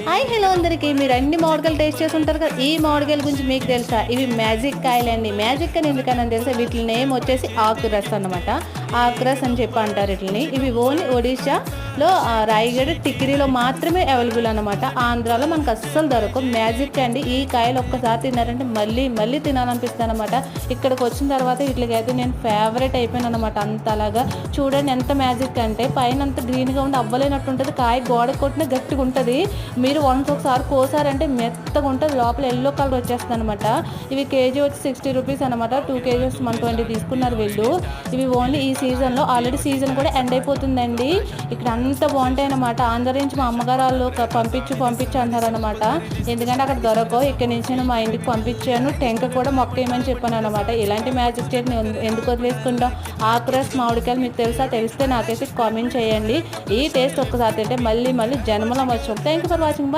Hi hello అందరికీ. మీరు అన్ని మామిడికాయలు టేస్ట్ చేసి ఉంటారు కదా. ఈ మామిడికాయల గురించి మీకు తెలుసా? ఇవి మ్యాజిక్ కాయలండి. మ్యాజిక్ అని ఎందుకని తెలుసా? వీటి నేమ్ వచ్చేసి ఆకురస్ అనమాట. ఆకురస్ అని చెప్పి అంటారు వీటిని. ఇవి ఓన్లీ ఒడిశాలో రాయగడ టికిరీలో మాత్రమే అవైలబుల్ అనమాట. ఆంధ్రాలో మనకు అస్సలు దొరకవు. మ్యాజిక్ అండి. ఈ కాయలు ఒక్కసారి తిన్నారంటే మళ్ళీ మళ్ళీ తినాలనిపిస్తుంది అనమాట. ఇక్కడికి వచ్చిన తర్వాత వీటికైతే నేను ఫేవరెట్ అయిపోయాను అనమాట. అంతలాగా చూడండి ఎంత మ్యాజిక్ అంటే పైన అంత గ్రీన్గా ఉండి అవ్వలేనట్టు ఉంటుంది. కాయ గోడ కొట్టిన గట్టిగా ఉంటుంది. మీరు ఒకసారి కోసారంటే మెత్తగా ఉంటుంది. లోపల ఎల్లో కలర్ వచ్చేస్తుంది అనమాట. ఇవి కేజీ వచ్చి 60 రూపీస్ అనమాట. 2 కేజీస్ 120 తీసుకున్నారు వీళ్ళు. ఇవి ఓన్లీ ఈ సీజన్లో. ఆల్రెడీ సీజన్ కూడా ఎండ్ అయిపోతుందండి. ఇక్కడ అంత బాగుంటాయి అనమాట. ఆంధ్ర నుంచి మా అమ్మగారు వాళ్ళు పంపించు అంటారనమాట. ఎందుకంటే అక్కడ దొరకవు. ఇక్కడ నుంచి నేను మా ఇంటికి పంపించాను. టెంక కూడా మొక్క వేయమని చెప్పాను అనమాట. ఇలాంటి మ్యాజిక్ చెట్ని ఎందుకు వదిలేసుకుంటాం? ఆకురస్ మామిడికాయలు మీకు తెలుసా? తెలిస్తే నాకైతే కామెంట్ చేయండి. ఈ టేస్ట్ ఒక్కసారి తింటే మళ్ళీ మళ్ళీ జన్మలో వచ్చాం. Thank you for watching. Bye.